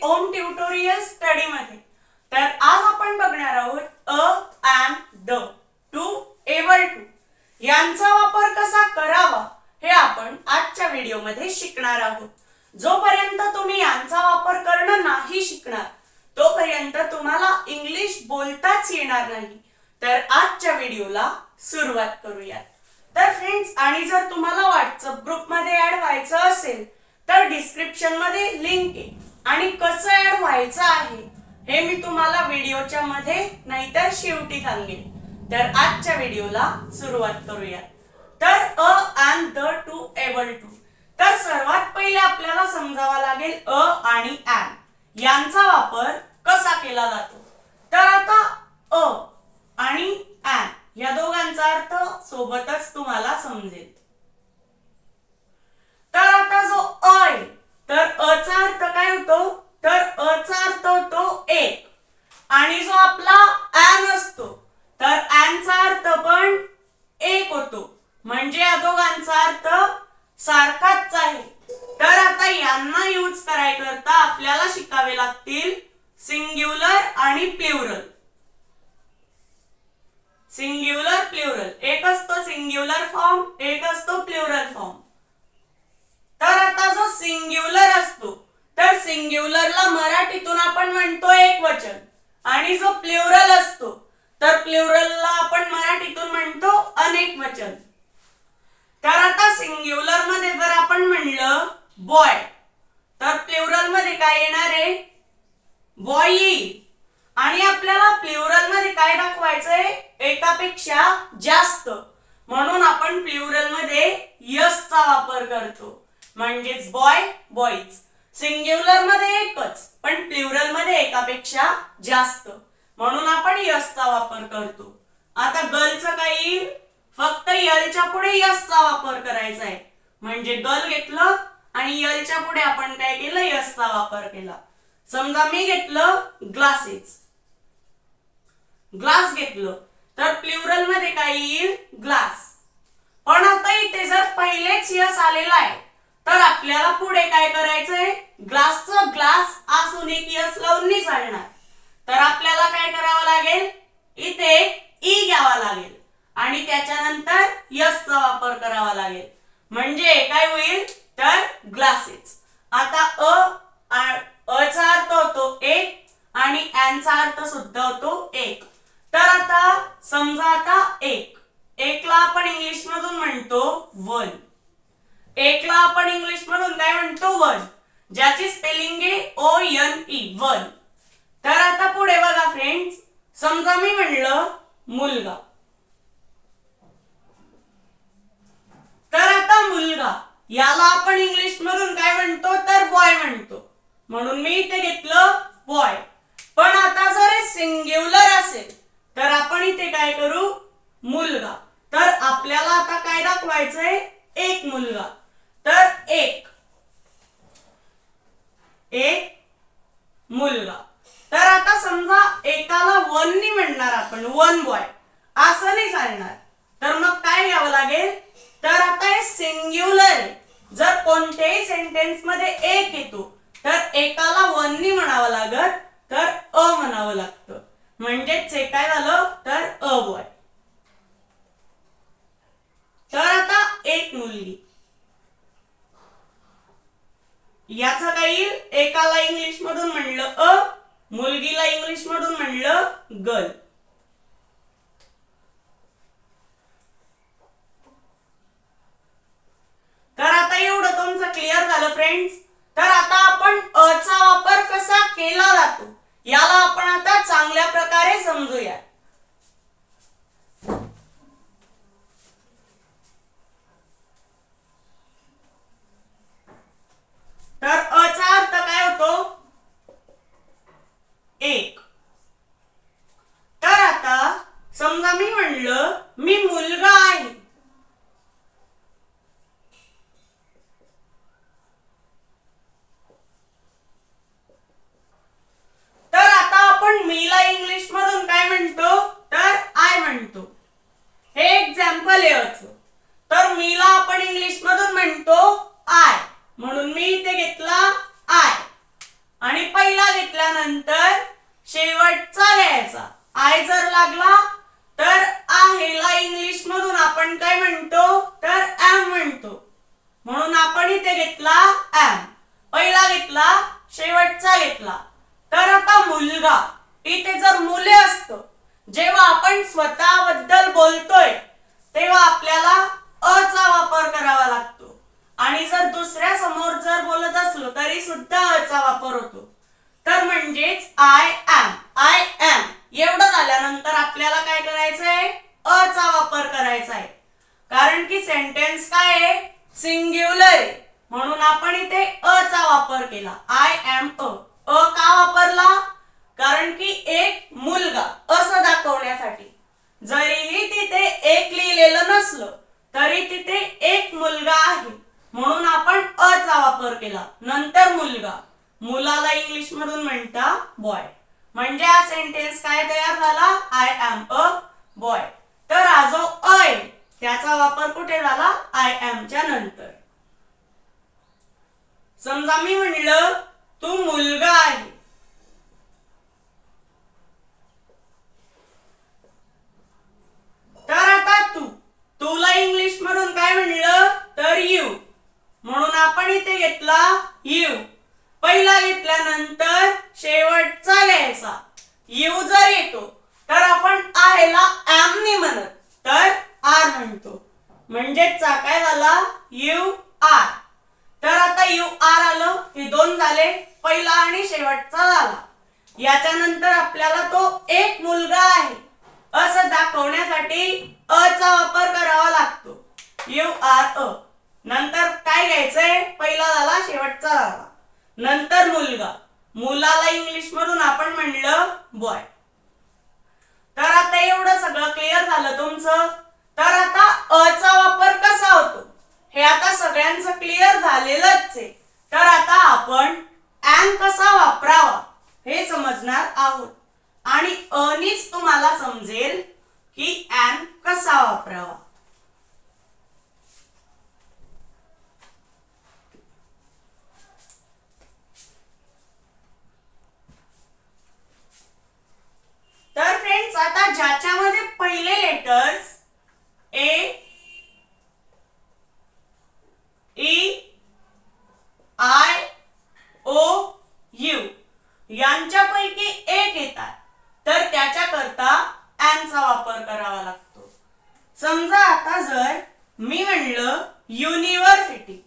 ओम tutorial study मध्ये। तर आज आपण बघणार आहोत a and the, to, able to यांचा वापर कसा करावा हे आपण आजच्या व्हिडिओ मध्ये शिकणार आहोत। जोपर्यंत तुम्ही यांचा वापर करणं नाही शिकणार तोपर्यंत तुम्हाला इंग्लिश बोलताच येणार नाही। तर आजच्या व्हिडिओला सुरुवात करूया। तर फ्रेंड्स, आणि जर तुम्हाला व्हॉट्सअप ग्रुप मध्ये ऍड व्हायचं असेल तर डिस्क्रिप्शन मध्ये लिंक आहे आणि कसं ऍड व्हायचं आहे हे मी तुम्हाला व्हिडिओच्या मध्ये नाहीतर शेवटी सांगेन। तर आजच्या व्हिडिओला सुरुवात करूया। तर a and the, to, able to. तर सर्वात पहिले आपल्याला समजावा लागेल अ आणि एंड यांचा वापर कसा केला जातो। तर आता अ आणि एंड या दोघांचा अर्थ सोबतच तुम्हाला समजेल। तर आता जो अ आहे तर अ चा अर्थ काय होतो, तर अ चा अर्थ होतो एक, आणि जो आपला एन असतो तर एन चा अर्थ पण एक होतो, म्हणजे या दोघांचा अर्थ सारखाच आहे। तर आता यांना यूज करायकरता आपल्याला शिकावे लागतील सिंग्युलर आणि प्लुरल। सिंग्युलर प्लुरल, एक असतो सिंग्युलर फॉर्म, एक असतो प्लुरल फॉर्म। तर आता जो सिंग्युलर असतो तर सिंग्युलरला मराठीतून आपण म्हणतो एकवचन, आणि जो प्लुरल असतो तर प्लुरलला आपण मराठीतून म्हणतो अनेक वचन। तर आता सिंग्युलर मध्ये जर आपण म्हणलं बॉय तर प्लुरल मध्ये काय येणार आहे, बॉय येईल, आणि आपल्याला प्लुरल मध्ये काय दाखवायचंय, एकापेक्षा जास्त, म्हणून आपण प्लुरल मध्ये यस चा वापर करतो, म्हणजेच बॉय बॉईज। सिंग्युलर मध्ये एकच पण प्लुरल मध्ये एकापेक्षा जास्त, म्हणून आपण यस चा वापर करतो। आता गर्लचं काय येईल, फक्त यलच्या पुढे यस चा वापर करायचा आहे, म्हणजे गर्ल घेतलं आणि यलच्या पुढे आपण काय केलं, यस चा वापर केला। समजा मी घेतलं ग्लासेस, ग्लास घेतलं तर प्लुरल मध्ये काय येईल, ग्लास। पण आता इथे जर पहिलेच यस आलेला आहे तर आपल्याला पुढे काय करायचंय, ग्लासचं ग्लास असून एक यस लावून नाही चालणार, तर आपल्याला काय करावं लागेल, इथे ई घ्यावा लागेल आणि त्याच्यानंतर यस चा वापर करावा लागेल, म्हणजे काय होईल, तर ग्लासेस। आता अ चा अर्थ होतो एक आणि एन चा अर्थ सुद्धा होतो एक। तर आता समजा आता एकला आपण इंग्लिश मधून म्हणतो वन, एकला आपण इंग्लिश मधून काय म्हणतो, वन, ज्याची स्पेलिंग आहे ओ एन ई, वन। तर आता पुढे बघा फ्रेंड्स, समजा मी म्हणलं मुलगा, तर आता मुलगा याला आपण इंग्लिश मधून काय म्हणतो, तर बॉय म्हणतो, म्हणून मी इथे घेतलं बॉय। पण आता जर हे सिंग्युलर असेल तर आपण इथे काय करू, मुलगा। तर आपल्याला आता काय दाखवायचंय, एक मुलगा, तर एक मुलगा। तर आता समजा एकाला वन नाही म्हणणार आपण, वन बॉय असं नाही चालणार, तर मग काय घ्यावं लागेल, तर आता हे सिंग्युलर आहे, जर कोणत्याही सेंटेन्स मध्ये एक येतो तर एकाला वन नाही म्हणावं लागत तर अ म्हणावं लागतं, म्हणजेच हे काय झालं, तर अ बॉय। तर आता एक मुलगी, याचं काय येईल, एकाला इंग्लिश मधून म्हणलं अ, मुलगीला इंग्लिश मधून म्हणलं गर्ल। तर आता एवढं तुमचं क्लिअर झालं फ्रेंड्स। तर आता आपण अ चा वापर कसा केला जातो याला आपण आता चांगल्या प्रकारे समजूया। तर अ चा अर्थ काय होतो, एक। तर आता समजा मी म्हणलं मी मुलगा आहे, तर आता आपण मीला इंग्लिश मधून काय म्हणतो, घेतला तर आता मुलगा, इथे जर मुले असतं, जेव्हा आपण स्वतःबद्दल बोलतोय तेव्हा आपल्याला अ चा वापर करावा लागतो आणि जर दुसऱ्या समोर जर बोलत असलो तरी सुद्धा अ चा वापर होतो. तर म्हणजेच आय एम एवढं झाल्यानंतर आपल्याला काय करायचंय, अ चा वापर करायचा आहे. कारण की सेंटेन्स काय आहे, सिंग्युलर आहे, म्हणून आपण इथे अ चा वापर केला. आय एम अ का वापरला, कारण की एक मुलगा असं दाखवण्यासाठी. जरीही तिथे एक लिहिलेलं नसलं तरी तिथे एक मुलगा आहे म्हणून आपण अ चा वापर केला. नंतर मुलगा, मुलाला इंग्लिश मधून म्हणता बॉय. म्हणजे हा सेंटेन्स काय तयार झाला, आय एम अ बॉय. तर हा जो अ आहे त्याचा वापर कुठे झाला, आय एम च्या नंतर. समजा मी म्हणलं तू मुलगा आहे, तर आता तुला इंग्लिश मधून काय म्हणलं तर यू, म्हणून आपण इथे घेतला यू. पहिला घेतल्यानंतर शेवटचा घ्यायचा. यू जर येतो तर आपण आहेला एम ने म्हणत तर आर म्हणतो. म्हणजेच काय झाला, यू आर. तर आता यू आर आलं, हे दोन झाले, पहिला आणि शेवटचा झाला. याच्यानंतर आपल्याला तो एक मुलगा आहे असं दाखवण्यासाठी अ चा वापर करावा लागतो. You are a. नंतर काय घ्यायचंय, पहिला झाला शेवटचा झाला. नंतर मुलगा, मुलाला इंग्लिश मधून आपण म्हणलं बॉय. तर आता एवढं सगळं क्लिअर झालं तुमचं. तर आता अ चा वापर कसा होतो हे आता सगळ्यांचं क्लिअर झालेलंच आहे. तर आता आपण एम कसा वापरावा हे समजणार आहोत आणि अ नीच तुम्हाला समजेल की एम कसा वापरावा. तर फ्रेंड्स, आता ज्याच्यामध्ये पहिले letters A, E, I, O, U यांच्यापैकी एक येतात तर त्याच्याकरता एम चा वापर करावा लागतो. समजा आता जर मी म्हणलं युनिव्हर्सिटी,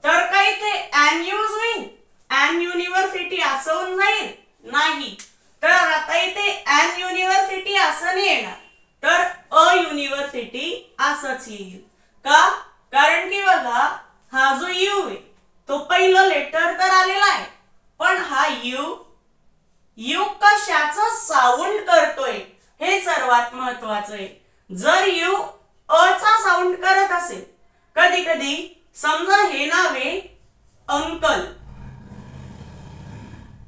तर काय ते एन यूज होईल, एन युनिव्हर्सिटी असं होऊन जाईल नाही. तर आता इथे एन युनिव्हर्सिटी असं नाही येणार, तर अ युनिव्हर्सिटी असंच येईल. का, कारण की बघा हा जो यू आहे तो पहिलं लेटर तर आलेला आहे, पण हा यू कशाचं साऊंड करतोय हे सर्वात महत्वाचं आहे. जर यू अ चा साऊंड करत असेल, कधी कधी समजा हे नाव आहे अंकल,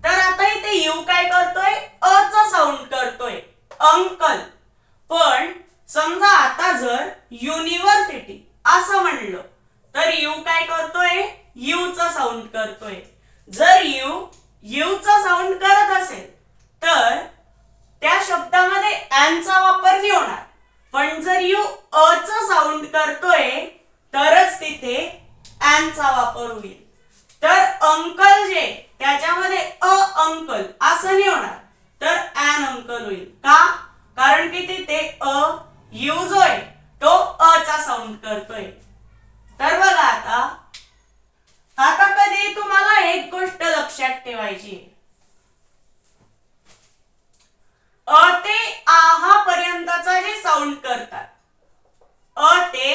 तर आता इथे यू काय करतोय, अ चा साऊंड करतोय अंकल. पण समजा आता जर युनिव्हर्सिटी असं म्हणलं तर यू काय करतोय, यू चा साऊंड करतोय. जर यू चा साऊंड करत असेल तर त्या शब्दामध्ये एन चा वापर नाही होणार, पण जर यू अ चा साऊंड करतोय तरच तिथे एन चा वापर होईल. तर अंकल जे त्याच्यामध्ये अ अंकल असं नाही होणार, तर एन अंकल होईल. का, कारण की तिथे अ यू जो आहे तो अ चा साऊंड करतोय. तर बघा आता कधी तुम्हाला एक गोष्ट लक्षात ठेवायची, अ ते आहा पर्यंतचा जे साऊंड करतात, अ ते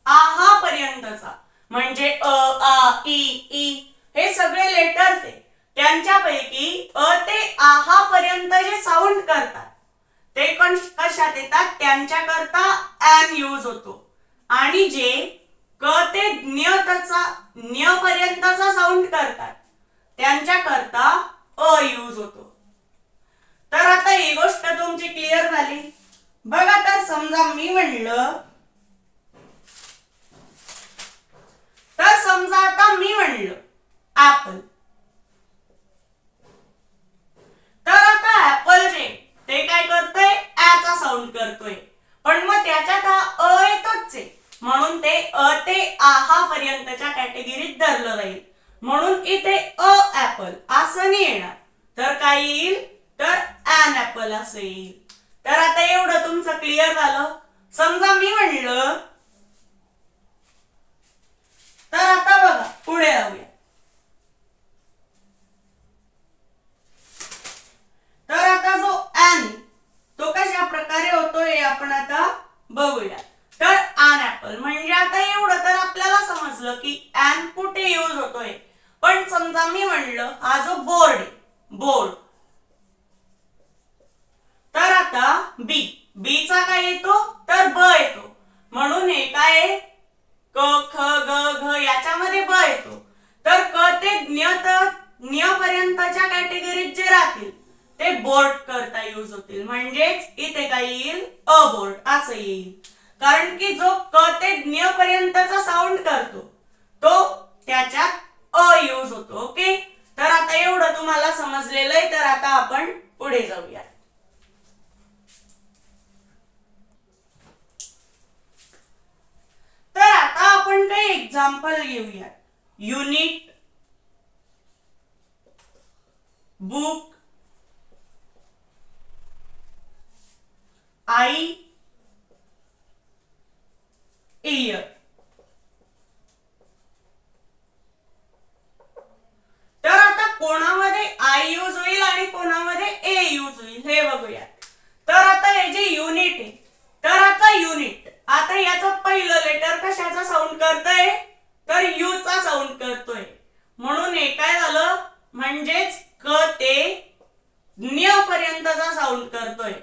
आहा पर्यंतचा म्हणजे अ, आ, ई हे सगळे लेटर्स आहे, त्यांच्यापैकी अ ते आहा पर्यंत जे साऊंड करतात ते कशात येतात, त्यांच्याकरता एन यूज होतो. आणि जे क ते न्य पर्यंतचा साऊंड करतात त्यांच्याकरता अ यूज होतो. तर आता ही गोष्ट तुमची क्लिअर झाली. बघा, तर समजा मी म्हणलं, तर समजा आता मी म्हणलं ऍपल, तर आता ऍपल जे ते काय करतोय, ऍ चा साऊंड करतोय, पण मग त्याच्यात हा अ येतोच आहे, म्हणून ते अ ते आहा पर्यंतच्या कॅटेगरीत धरलं जाईल. म्हणून इथे अ ऍपल असं नाही येणार, तर काय येईल, तर ॲन ऍपल असं येईल. तर आता एवढं तुमचं क्लिअर झालं. समजा मी म्हणलं, तर आता बघा पुढे जाऊया. तर आता जो ॲन तो कशा प्रकारे होतोय आपण आता बघूया. तर ॲन ऍपल म्हणजे आता एवढं तर आपल्याला समजलं की ॲन कुठे यूज होतोय. पण समजा मी म्हणलं हा जो बोर्ड बोर्ड, तर आता बी चा काय येतो, तर ब येतो. म्हणून हे काय क ख ग घ याच्यामध्ये ब येतो. तर क ते ज्ञ पर्यंतच्या कॅटेगरीत जे राहतील ते बोर्ड करता यूज होतील. म्हणजेच इथे काय येईल, अ बोर्ड असं येईल. कारण की जो क ते ज्ञ पर्यंतचा साऊंड करतो तो त्याच्यात अ यूज होतो. ओके, तर आता एवढं तुम्हाला समजलेलं आहे. तर आता आपण पुढे जाऊया. तर आता आपण काही एक्झाम्पल घेऊया. युनिट, बुक, आई, इयर. तर आता कोणामध्ये आय यूज होईल आणि कोणामध्ये ए यूज होईल हे बघूया. तर आता हे जे युनिट आहे, तर आता युनिट, आता याचं पहिलं लेटर कशाचा साऊंड करतोय, तर यू चा साऊंड करतोय. म्हणून हे काय झालं, म्हणजेच क ते ज्ञ पर्यंतचा साऊंड करतोय.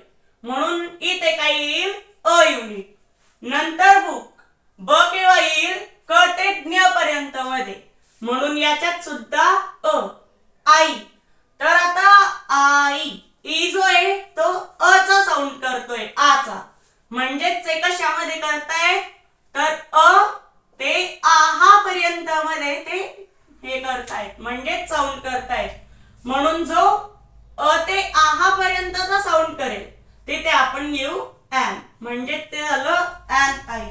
म्हणून इथे काय येईल, अ युनिट. नंतर बुक, ब केव्हा येईल, क ते ज्ञ पर्यंत मध्ये. म्हणून याच्यात सुद्धा अ. आई, तर आता आई ई जो आहे तो अ चा साऊंड करतोय, आ चा. म्हणजेच ते कशामध्ये करताय, तर अ ते आहा पर्यंत मध्ये ते हे करतायत, म्हणजेच साऊंड करतायत. म्हणून जो अ ते आहा पर्यंतचा साऊंड करेल तिथे आपण लिहू ॲन, म्हणजे ते झालं ॲन आई.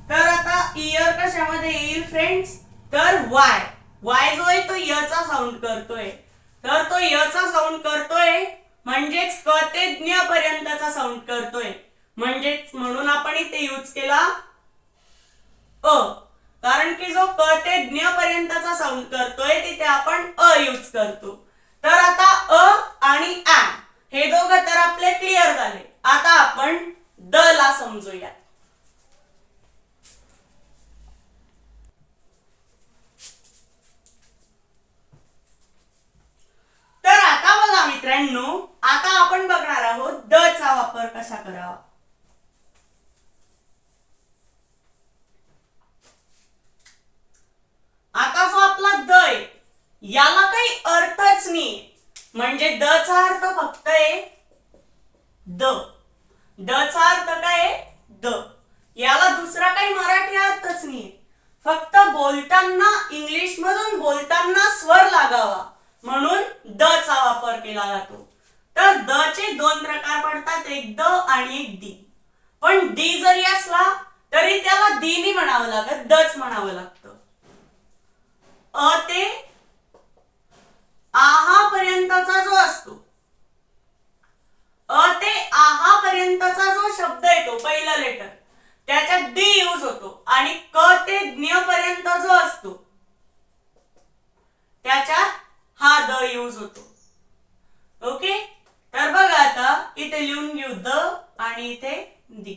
तर आता इयर कशामध्ये येईल फ्रेंड्स, तर वाय. वाय जो आहे तो य चा साऊंड करतोय. तर तो य चा साऊंड करतोय म्हणजेच क ते ज्ञ पर्यंतचा साऊंड करतोय. म्हणजेच म्हणून आपण इथे यूज केला अ, कारण की जो क ते ज्ञ पर्यंतचा साऊंड करतोय तिथे आपण अ यूज करतो. तर आता अ आणि ॲन हे दोघं तर आपले क्लिअर झाले. आता आपण द ला समजूया. तर आता बघा मित्रांनो, आता आपण बघणार आहोत द चा वापर कसा करावा. आता जो आपला द आहे याला काही अर्थच नाही, म्हणजे द चा अर्थ फक्त आहे द. द चा अर्थ काय आहे, द. याला दुसरा काही मराठी अर्थच नाही. फक्त बोलताना इंग्लिश मधून बोलताना स्वर लागावा म्हणून द चा वापर केला जातो. तर द चे दोन प्रकार पडतात, एक द आणि एक दी. पण दी जरी असला तरी त्याला दी नाही म्हणावं लागत, दच म्हणावं लागतं. अ ते आहा पर्यंतचा जो असतो, अ ते आहा पर्यंतचा जो शब्द येतो पहिला लेटर त्याच्यात दी यूज होतो. आणि क ते ज्ञ पर्यंत जो असतो त्याच्यात हा द यूज होतो. ओके, तर बघा आता इथे लिहून घेऊ द आणि इथे दी.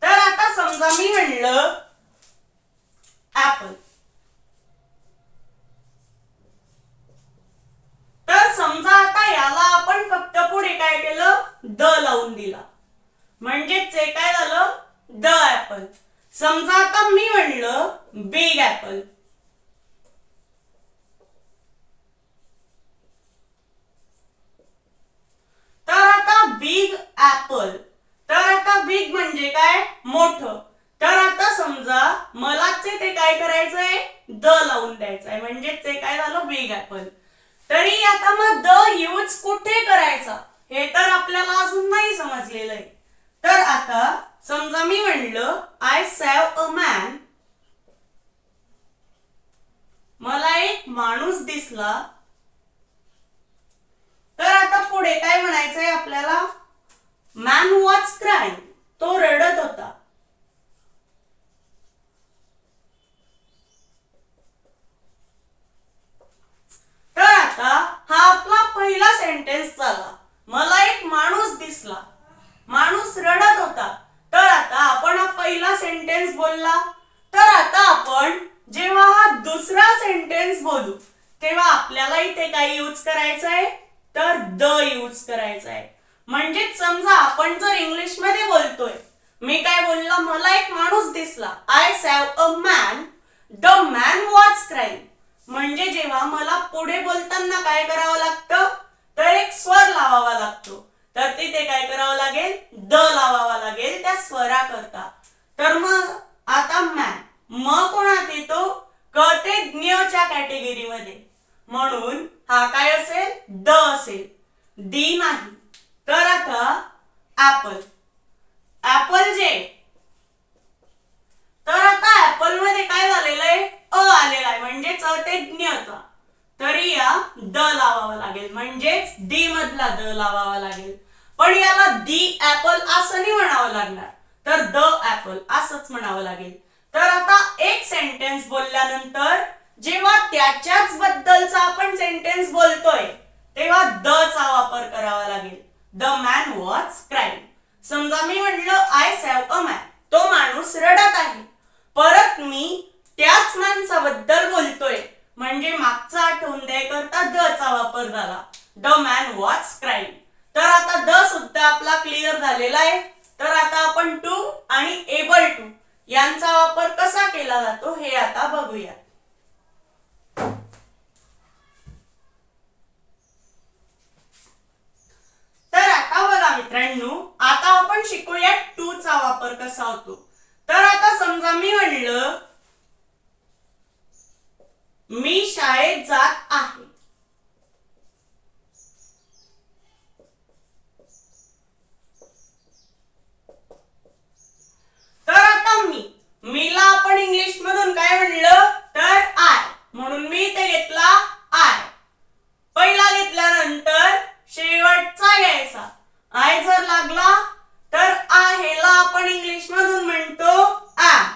तर आता समजा मी म्हणलं ऍपल, तर समजा आता याला आपण फक्त पुढे काय केलं, द लावून दिला, म्हणजेच ते काय झालं, द ऍपल. समजा आता मी म्हणलं बिग ऍपल, तर आता बिग ऍपल, तर आता बिग म्हणजे काय, मोठं. तर आता समजा मलाच ते काय करायचंय, द लावून द्यायचंय, म्हणजे ते काय झालं, बिग ऍपल. तरी आता मग द यूज कुठे करायचा हे तर आपल्याला अजून नाही समजलं. समजलेलं आहे. तर आता समजा मी म्हणलं आय सॅव अ मॅन, मला एक माणूस दिसला. तर आता पुढे काय म्हणायचंय आपल्याला? मॅन वॉज क्राईंग, तो रडत होता. तर आता हा आपला पहिला सेंटेन्स झाला. मला एक माणूस दिसला, माणूस रडत होता. तर आता आपण हा पहिला सेंटेन्स बोलला. तर आता आपण जेव्हा हा दुसरा सेंटेन्स बोलू तेव्हा आपल्याला इथे काय यूज करायचं आहे? तर द यूज करायचं आहे. म्हणजे समजा आपण जर इंग्लिश मध्ये बोलतोय, मी काय बोलला? मला एक माणूस दिसला, I saw a man, the man was crying. म्हणजे जेव्हा मला पुढे बोलताना काय करावं लागतं? तर एक स्वर लावावा लागतो. तर तिथे काय करावं लागेल? द लावावा लागेल त्या स्वराकरता. तर मग आता मॅन म कोणात येतो? क ते ज्ञच्या कॅटेगरीमध्ये, म्हणून हा काय असेल? द असेल, दी नाही. तर आता ऍपल, ऍपल जे, तर आता ऍपल मध्ये काय झालेलं आहे? अ आलेला आहे, म्हणजेच अ ते ज्ञचा. तरी या द लावावा लागेल, म्हणजेच दी मधला द लावावा लागेल. पण याला दी ऍपल असं नाही म्हणावं लागणार, तर द ऍपल असंच म्हणावं लागेल. तर आता एक सेंटेन्स बोलल्यानंतर जेव्हा त्याच्याच बद्दलचा आपण सेंटेन्स बोलतोय तेव्हा द चा वापर करावा लागेल. The man was crying. समजा मी म्हटलं आय सॅव अ मॅन, तो माणूस रडत आहे. परत मी त्याच माणसाबद्दल बोलतोय, म्हणजे मागचा आठवून द्यायकरता द चा वापर झाला. The man was crying. तर आता द सुद्धा आपला क्लिअर झालेला आहे. तर आता आपण टू आणि एबल टू यांचा वापर कसा केला जातो हे आता बघूया. तर आता बघा मित्रांनो, आता आपण शिकूया टू चा वापर कसा होतो. तर आता समजा मी म्हणलं मी शाळेत जात आहे. तर आता मीला आपण इंग्लिश मधून काय म्हणलं? तर आय, म्हणून मी इथे घेतला आय. पहिला घेतल्यानंतर शेवटचा घ्यायचा. आय जर लागला तर आहेला आपण इंग्लिश मधून म्हणतो ॲम.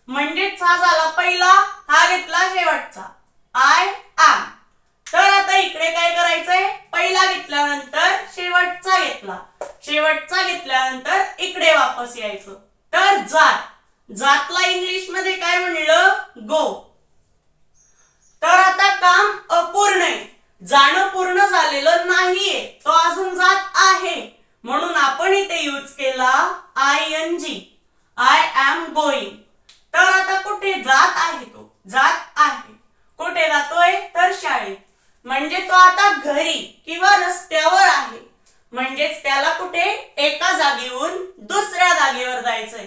म्हणजेच हा झाला पहिला, हा घेतला शेवटचा, आय ॲम. तर आता इकडे काय करायचंय? पहिला घेतल्यानंतर शेवटचा घेतला, शेवटचा घेतल्यानंतर इकडे वापस यायचं. तर जात, जातला इंग्लिश मध्ये काय म्हणलं? गो. तर आता काम अपूर्ण आहे, जाणं पूर्ण झालेलं नाहीये, तो अजून जात आहे, म्हणून आपण इथे यूज केला ING, आय एम गोइंग. तर आता कुठे जात आहे? तो जात आहे. कुठे जातोय? तर शाळेत. म्हणजे तो आता घरी किंवा रस्त्यावर आहे, म्हणजेच त्याला कुठे एका जागेवरून दुसऱ्या जागेवर जायचंय.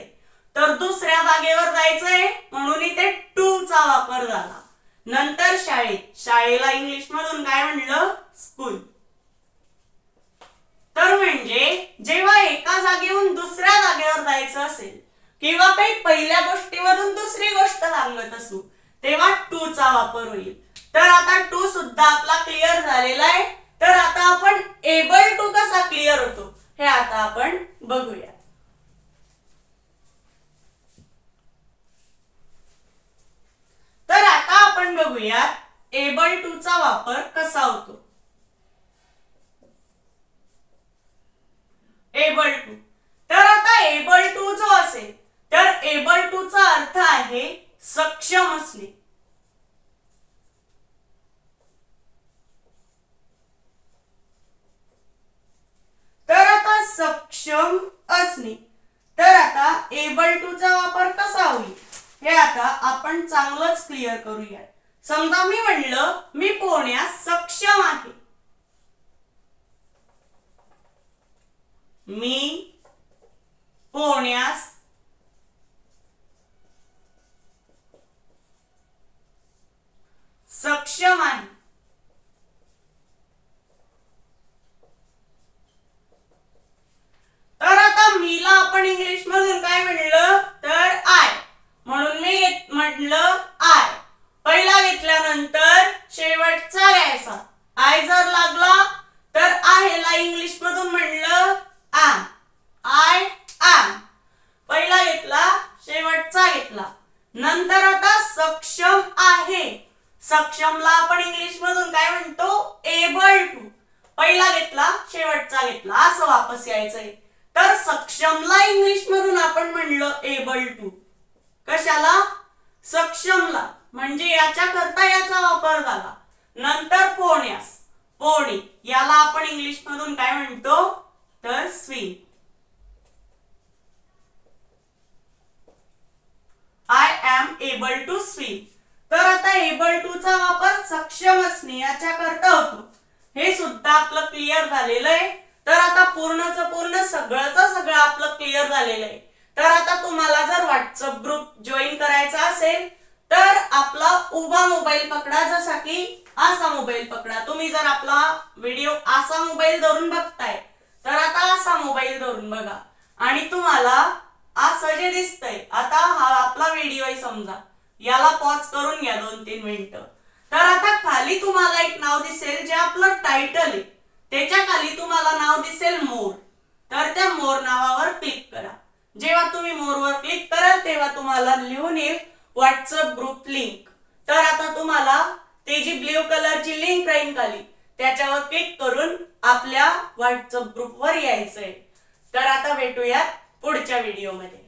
तर दुसऱ्या जागेवर जायचंय म्हणून इथे टू चा वापर झाला. नंतर शाळेत, शाळेला इंग्लिश मधून काय म्हणलं? स्कूल. तर म्हणजे जेव्हा एका जागेवरून दुसऱ्या जागेवर जायचं असेल किंवा काही पहिल्या गोष्टीवरून दुसरी गोष्ट सांगत असू तेव्हा टू चा वापर होईल. तर आता टू सुद्धा आपला क्लिअर झालेला आहे. तर आता आपण एबल टू कसा क्लिअर होतो हे आता आपण बघूया. तर आता आपण बघूया एबल टू चा वापर कसा होतो. एबल टू, तर आता एबल टू जो असेल तर एबल टू चा अर्थ आहे सक्षम असणे. तर आता सक्षम असणे, तर आता एबल टू चा वापर कसा होईल हे आता आपण चांगलंच क्लिअर करूया. समजा मी म्हणलं मी पोहण्यास सक्षम आहे. मी पोहण्यास सक्षम आहे. आपण इंग्लिश मधून काय म्हणलं तर आय, म्हणून मी म्हटलं आय. पहिला घेतल्यानंतर शेवटचा घ्यायचा. आय जर लागला तर आहेला इंग्लिश मधून म्हणलं ॲम. I am. पहिला घेतला शेवटचा घेतला. नंतर आता सक्षम आहे. सक्षमला आपण इंग्लिश मधून काय म्हणतो एबल टू. पहिला घेतला शेवटचा घेतला असं वापस यायचंय. तर सक्षमला इंग्लिश मधून आपण म्हणलं एबल टू. कशाला सक्षमला, म्हणजे याच्या करता याचा वापर झाला. नंतर पोहण्यास पोहणे, याला आपण इंग्लिश मधून काय म्हणतो तर swim. I am able to swim. तर आता एबल टू चा वापर सक्षम असणे याच्या करता होतो. हे सुद्धा आपलं क्लिअर झालेलं आहे. तर आता पूर्णच पूर्ण सगळं आपलं क्लिअर झालेलं आहे. तर आता तुम्हाला जर व्हॉट्सअप ग्रुप जॉईन करायचा असेल तर आपला उभा मोबाईल पकडा, जसा की असा मोबाईल पकडा. तुम्ही जर आपला व्हिडिओ असा मोबाईल धरून बघताय तर आता असा मोबाईल धरून बघा आणि तुम्हाला असं जे दिसतंय, आता हा आपला व्हिडिओ आहे समजा, याला पॉज करून घ्या 2-3 मिनिटं. तर आता खाली तुम्हाला एक नाव दिसेल जे आपलं टायटल आहे, त्याच्या खाली तुम्हाला नाव दिसेल मोर. तर त्या मोर नावावर क्लिक करा. जेव्हा तुम्ही मोरवर क्लिक कराल तेव्हा तुम्हाला लिहून येईल व्हॉट्सअप ग्रुप लिंक. तर आता तुम्हाला ते जी ब्ल्यू कलरची लिंक राहील खाली त्याच्यावर क्लिक करून आपल्या व्हॉट्सअप ग्रुपवर यायचंय. तर आता भेटूयात पुढच्या व्हिडिओमध्ये.